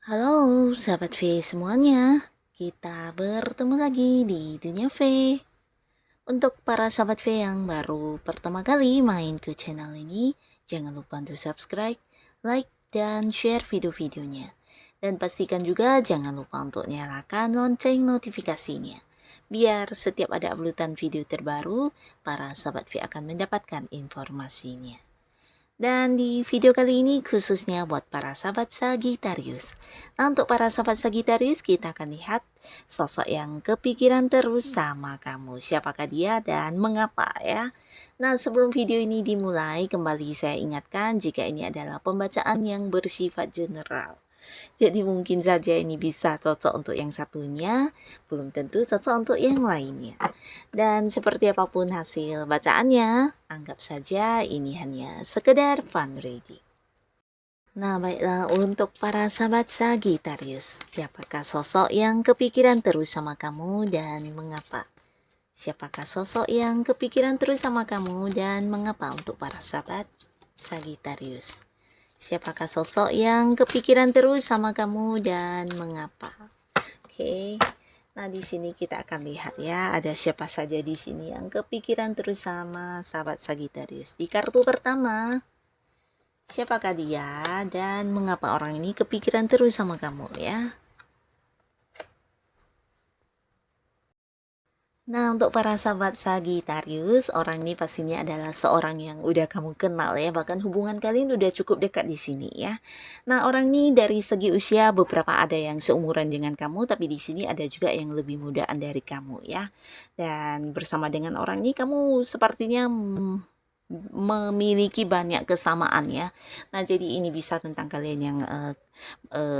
Halo sahabat V semuanya, kita bertemu lagi di Dunia V. Untuk para sahabat V yang baru pertama kali main ke channel ini, jangan lupa untuk subscribe, like, dan share video-videonya. Dan pastikan juga jangan lupa untuk nyalakan lonceng notifikasinya. Biar setiap ada uploadan video terbaru, para sahabat V akan mendapatkan informasinya. Dan di video kali ini khususnya buat para sahabat Sagittarius. Nah, untuk para sahabat Sagittarius, kita akan lihat sosok yang kepikiran terus sama kamu. Siapakah dia dan mengapa ya? Nah, sebelum video ini dimulai, kembali saya ingatkan jika ini adalah pembacaan yang bersifat general. Jadi mungkin saja ini bisa cocok untuk yang satunya, belum tentu cocok untuk yang lainnya. Dan seperti apapun hasil bacaannya, anggap saja ini hanya sekedar fun reading. Nah, baiklah untuk para sahabat Sagittarius, siapakah sosok yang kepikiran terus sama kamu dan mengapa? Siapakah sosok yang kepikiran terus sama kamu dan mengapa untuk para sahabat Sagittarius? Siapakah sosok yang kepikiran terus sama kamu dan mengapa? Oke. Nah, di sini kita akan lihat ya, ada siapa saja di sini yang kepikiran terus sama sahabat Sagittarius. Di kartu pertama, siapakah dia dan mengapa orang ini kepikiran terus sama kamu ya? Nah, untuk para sahabat Sagittarius, orang ini pastinya adalah seorang yang udah kamu kenal ya, bahkan hubungan kalian udah cukup dekat di sini ya. Nah, orang ini dari segi usia beberapa ada yang seumuran dengan kamu, tapi di sini ada juga yang lebih mudaan dari kamu ya. Dan bersama dengan orang ini kamu sepertinya memiliki banyak kesamaan ya. Nah, jadi ini bisa tentang kalian yang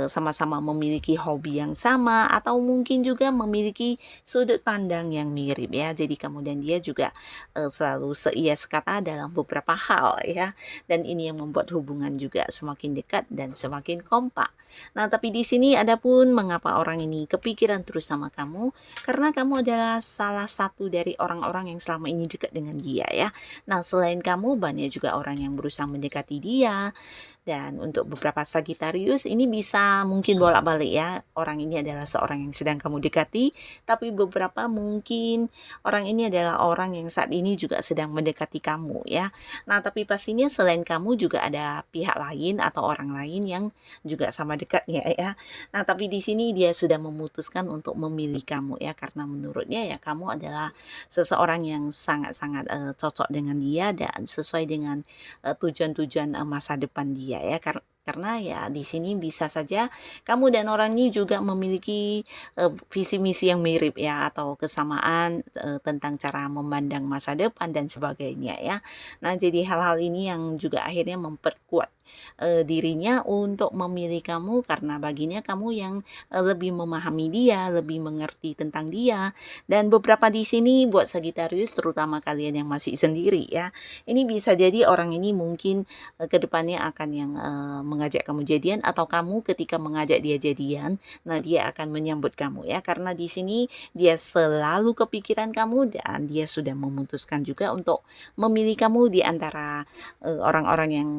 sama-sama memiliki hobi yang sama atau mungkin juga memiliki sudut pandang yang mirip ya. Jadi kamu dan dia juga selalu seia sekata dalam beberapa hal ya. Dan ini yang membuat hubungan juga semakin dekat dan semakin kompak. Nah, tapi di sini ada pun mengapa orang ini kepikiran terus sama kamu, karena kamu adalah salah satu dari orang-orang yang selama ini dekat dengan dia ya. Nah, selain kamu banyak juga orang yang berusaha mendekati dia. Dan untuk beberapa Sagittarius ini bisa mungkin bolak-balik ya. Orang ini adalah seorang yang sedang kamu dekati, tapi beberapa mungkin orang ini adalah orang yang saat ini juga sedang mendekati kamu ya. Nah, tapi pastinya selain kamu juga ada pihak lain atau orang lain yang juga sama dekatnya ya. Nah, tapi di sini dia sudah memutuskan untuk memilih kamu ya, karena menurutnya ya kamu adalah seseorang yang sangat-sangat cocok dengan dia dan sesuai dengan tujuan-tujuan masa depan dia ya, karena ya di sini bisa saja kamu dan orang ini juga memiliki visi misi yang mirip ya, atau kesamaan tentang cara memandang masa depan dan sebagainya ya. Nah, jadi hal-hal ini yang juga akhirnya memperkuat dirinya untuk memilih kamu, karena baginya kamu yang lebih memahami dia, lebih mengerti tentang dia. Dan beberapa di sini buat Sagittarius, terutama kalian yang masih sendiri ya, ini bisa jadi orang ini mungkin ke depannya akan yang mengajak kamu jadian, atau kamu ketika mengajak dia jadian, nah dia akan menyambut kamu ya, karena di sini dia selalu kepikiran kamu dan dia sudah memutuskan juga untuk memilih kamu di antara orang-orang yang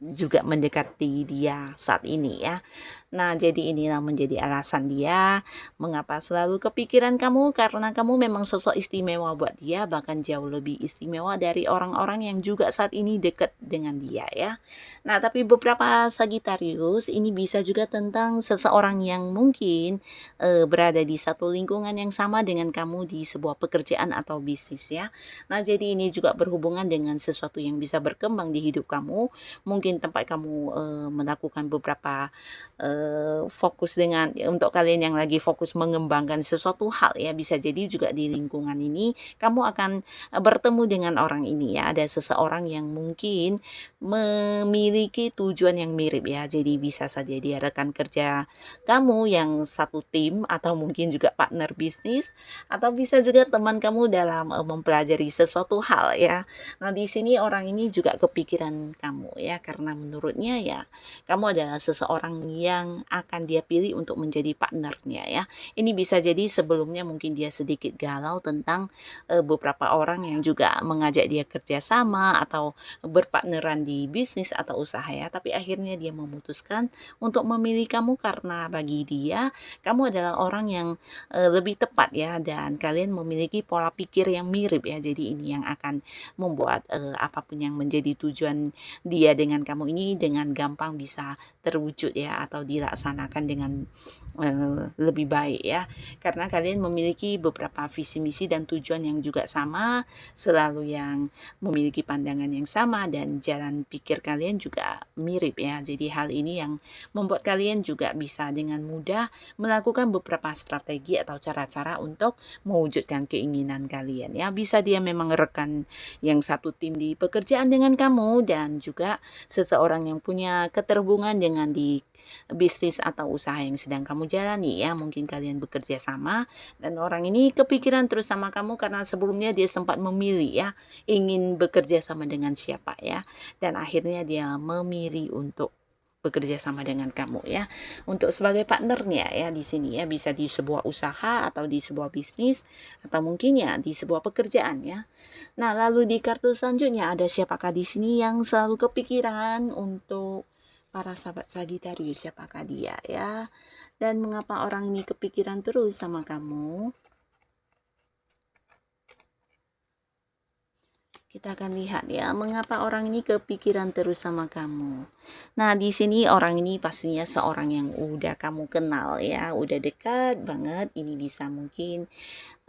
juga mendekati dia saat ini ya. Nah, jadi inilah menjadi alasan dia mengapa selalu kepikiran kamu, karena kamu memang sosok istimewa buat dia, bahkan jauh lebih istimewa dari orang-orang yang juga saat ini dekat dengan dia ya. Nah, tapi beberapa Sagittarius ini bisa juga tentang seseorang yang mungkin berada di satu lingkungan yang sama dengan kamu di sebuah pekerjaan atau bisnis ya. Nah, jadi ini juga berhubungan dengan sesuatu yang bisa berkembang di hidup kamu, mungkin mungkin tempat kamu melakukan beberapa fokus dengan untuk kalian yang lagi fokus mengembangkan sesuatu hal ya, bisa jadi juga di lingkungan ini kamu akan bertemu dengan orang ini ya, ada seseorang yang mungkin memiliki tujuan yang mirip ya, jadi bisa saja dia rekan kerja kamu yang satu tim atau mungkin juga partner bisnis atau bisa juga teman kamu dalam mempelajari sesuatu hal ya. Nah, di sini orang ini juga kepikiran kamu ya, karena menurutnya ya kamu adalah seseorang yang akan dia pilih untuk menjadi partnernya ya. Ini bisa jadi sebelumnya mungkin dia sedikit galau tentang beberapa orang yang juga mengajak dia kerjasama atau berpartneran di bisnis atau usaha ya, tapi akhirnya dia memutuskan untuk memilih kamu karena bagi dia kamu adalah orang yang lebih tepat ya, dan kalian memiliki pola pikir yang mirip ya. Jadi ini yang akan membuat apapun yang menjadi tujuan dia dengan kamu ini dengan gampang bisa terwujud ya, atau dilaksanakan dengan lebih baik ya, karena kalian memiliki beberapa visi misi dan tujuan yang juga sama, selalu yang memiliki pandangan yang sama dan jalan pikir kalian juga mirip ya. Jadi hal ini yang membuat kalian juga bisa dengan mudah melakukan beberapa strategi atau cara-cara untuk mewujudkan keinginan kalian ya. Bisa dia memang rekan yang satu tim di pekerjaan dengan kamu, dan juga seseorang yang punya keterhubungan dengan di bisnis atau usaha yang sedang kamu jalani ya. Mungkin kalian bekerja sama dan orang ini kepikiran terus sama kamu karena sebelumnya dia sempat memilih ya, ingin bekerja sama dengan siapa ya, dan akhirnya dia memilih untuk bekerja sama dengan kamu ya, untuk sebagai partnernya ya. Di sini ya, bisa di sebuah usaha atau di sebuah bisnis atau mungkin ya di sebuah pekerjaan ya. Nah, lalu di kartu selanjutnya ada siapakah di sini yang selalu kepikiran untuk para sahabat Sagittarius, siapakah dia ya? Dan mengapa orang ini kepikiran terus sama kamu? Kita akan lihat ya, mengapa orang ini kepikiran terus sama kamu. Nah, di sini orang ini pastinya seorang yang udah kamu kenal ya, udah dekat banget. Ini bisa mungkin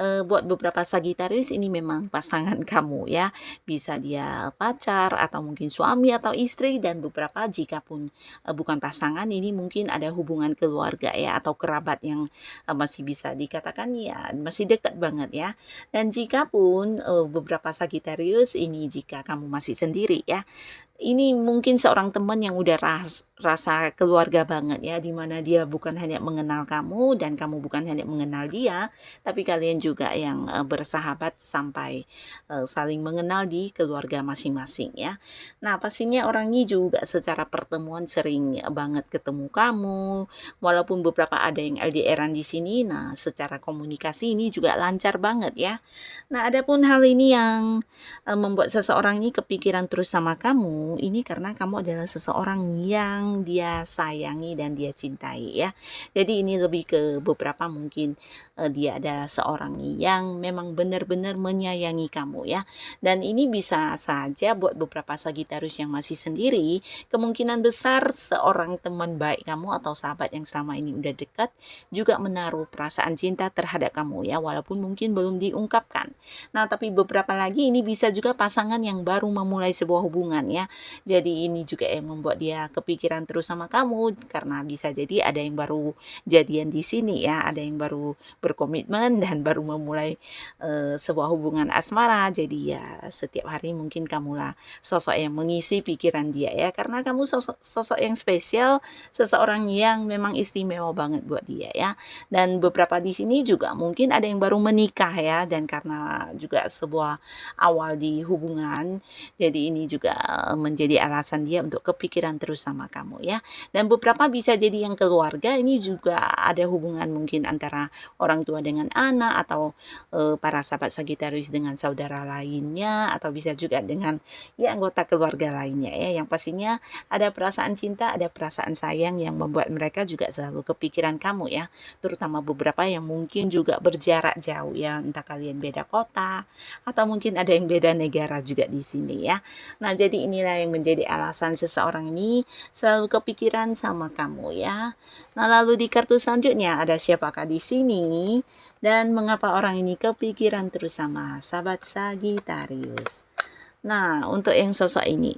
buat beberapa Sagitarius ini memang pasangan kamu ya. Bisa dia pacar atau mungkin suami atau istri, dan beberapa jika pun bukan pasangan, ini mungkin ada hubungan keluarga ya atau kerabat yang masih bisa dikatakan ya masih dekat banget ya. Dan jika pun beberapa Sagitarius ini jika kamu masih sendiri ya, ini mungkin seorang teman yang udah rasa keluarga banget ya, dimana dia bukan hanya mengenal kamu dan kamu bukan hanya mengenal dia, tapi kalian juga yang bersahabat sampai saling mengenal di keluarga masing-masing ya. Nah, pastinya orang ini juga secara pertemuan sering banget ketemu kamu, walaupun beberapa ada yang LDR-an di sini. Nah, secara komunikasi ini juga lancar banget ya. Nah, adapun hal ini yang membuat seseorang ini kepikiran terus sama kamu, ini karena kamu adalah seseorang yang dia sayangi dan dia cintai ya. Jadi ini lebih ke beberapa mungkin dia adalah seorang yang memang benar-benar menyayangi kamu ya. Dan ini bisa saja buat beberapa Sagitarius yang masih sendiri, kemungkinan besar seorang teman baik kamu atau sahabat yang selama ini udah dekat juga menaruh perasaan cinta terhadap kamu ya, walaupun mungkin belum diungkapkan. Nah, tapi beberapa lagi ini bisa juga pasangan yang baru memulai sebuah hubungan ya. Jadi ini juga yang membuat dia kepikiran terus sama kamu, karena bisa jadi ada yang baru jadian di sini ya, ada yang baru berkomitmen dan baru memulai sebuah hubungan asmara. Jadi ya setiap hari mungkin kamulah sosok yang mengisi pikiran dia ya, karena kamu sosok yang spesial, seseorang yang memang istimewa banget buat dia ya. Dan beberapa di sini juga mungkin ada yang baru menikah ya, dan karena juga sebuah awal di hubungan, jadi ini juga menjadi alasan dia untuk kepikiran terus sama kamu ya. Dan beberapa bisa jadi yang keluarga, ini juga ada hubungan mungkin antara orang tua dengan anak, atau para sahabat Sagitarius dengan saudara lainnya, atau bisa juga dengan ya anggota keluarga lainnya ya, yang pastinya ada perasaan cinta, ada perasaan sayang yang membuat mereka juga selalu kepikiran kamu ya, terutama beberapa yang mungkin juga berjarak jauh ya, entah kalian beda kota atau mungkin ada yang beda negara juga di sini ya. Nah, jadi inilah yang menjadi alasan seseorang ini selalu kepikiran sama kamu ya. Nah, lalu di kartu selanjutnya ada siapakah di sini dan mengapa orang ini kepikiran terus sama sahabat Sagittarius. Nah, untuk yang sosok ini,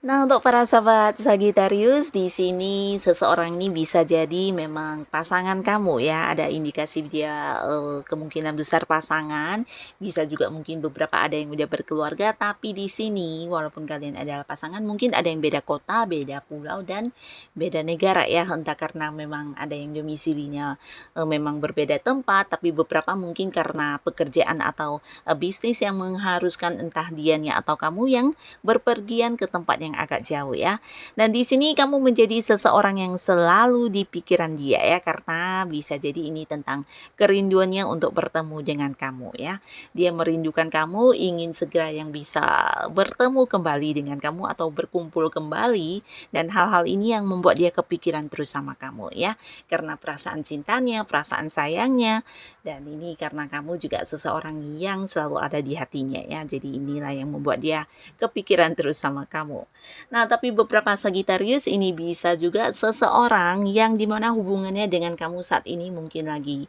Nah, untuk para sahabat Sagittarius, di sini seseorang ini bisa jadi memang pasangan kamu ya. Ada indikasi dia kemungkinan besar pasangan, bisa juga mungkin beberapa ada yang udah berkeluarga, tapi di sini walaupun kalian adalah pasangan, mungkin ada yang beda kota, beda pulau dan beda negara ya. Entah karena memang ada yang domisilinya memang berbeda tempat, tapi beberapa mungkin karena pekerjaan atau bisnis yang mengharuskan entah dianya atau kamu yang berpergian ke tempat yang agak jauh ya. Dan di sini kamu menjadi seseorang yang selalu di pikiran dia ya, karena bisa jadi ini tentang kerinduannya untuk bertemu dengan kamu ya. Dia merindukan kamu, ingin segera yang bisa bertemu kembali dengan kamu atau berkumpul kembali, dan hal-hal ini yang membuat dia kepikiran terus sama kamu ya. Karena perasaan cintanya, perasaan sayangnya, dan ini karena kamu juga seseorang yang selalu ada di hatinya ya. Jadi inilah yang membuat dia kepikiran terus sama kamu. Nah, tapi beberapa Sagittarius ini bisa juga seseorang yang dimana hubungannya dengan kamu saat ini mungkin lagi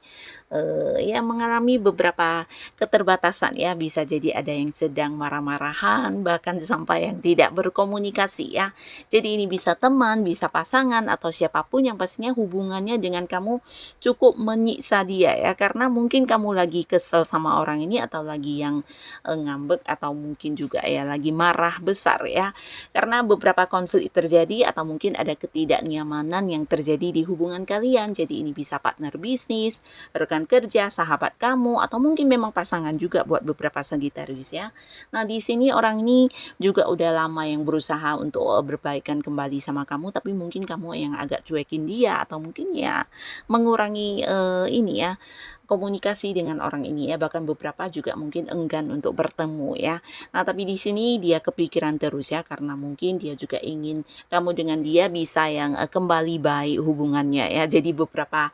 ya mengalami beberapa keterbatasan ya. Bisa jadi ada yang sedang marah-marahan, bahkan sampai yang tidak berkomunikasi ya. Jadi ini bisa teman, bisa pasangan atau siapapun yang pastinya hubungannya dengan kamu cukup menyiksa dia ya, karena mungkin kamu lagi kesel sama orang ini atau lagi yang ngambek atau mungkin juga ya lagi marah besar ya, karena beberapa konflik terjadi atau mungkin ada ketidaknyamanan yang terjadi di hubungan kalian. Jadi ini bisa partner bisnis, rekan kerja, sahabat kamu, atau mungkin memang pasangan juga buat beberapa Sagittarius ya. Nah, di sini orang ini juga udah lama yang berusaha untuk berbaikan kembali sama kamu, tapi mungkin kamu yang agak cuekin dia atau mungkin ya mengurangi ini ya komunikasi dengan orang ini ya, bahkan beberapa juga mungkin enggan untuk bertemu ya. Nah, tapi di sini dia kepikiran terus ya, karena mungkin dia juga ingin kamu dengan dia bisa yang kembali baik hubungannya ya. Jadi beberapa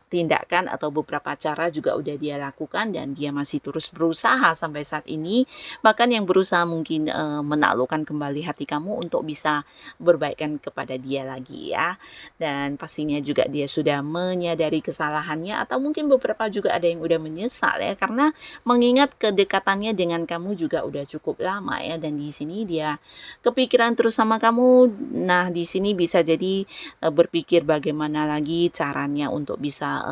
tindakan atau beberapa cara juga udah dia lakukan dan dia masih terus berusaha sampai saat ini. Bahkan yang berusaha mungkin menaklukkan kembali hati kamu untuk bisa berbaikan kepada dia lagi ya. Dan pastinya juga dia sudah menyadari kesalahannya atau mungkin beberapa juga ada yang udah menyesal ya, karena mengingat kedekatannya dengan kamu juga udah cukup lama ya, dan di sini dia kepikiran terus sama kamu. Nah, di sini bisa jadi berpikir bagaimana lagi caranya untuk bisa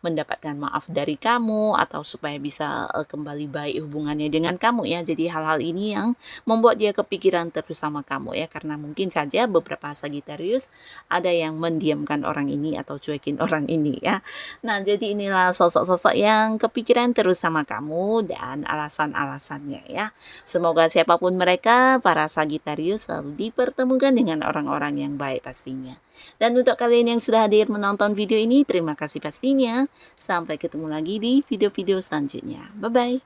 mendapatkan maaf dari kamu atau supaya bisa kembali baik hubungannya dengan kamu ya. Jadi hal-hal ini yang membuat dia kepikiran terus sama kamu ya, karena mungkin saja beberapa Sagittarius ada yang mendiamkan orang ini atau cuekin orang ini ya. Nah, jadi inilah sosok-sosok yang kepikiran terus sama kamu dan alasan-alasannya ya. Semoga siapapun mereka, para Sagittarius selalu dipertemukan dengan orang-orang yang baik pastinya. Dan untuk kalian yang sudah hadir menonton video ini, terima kasih pastinya. Sampai ketemu lagi di video-video selanjutnya. Bye-bye.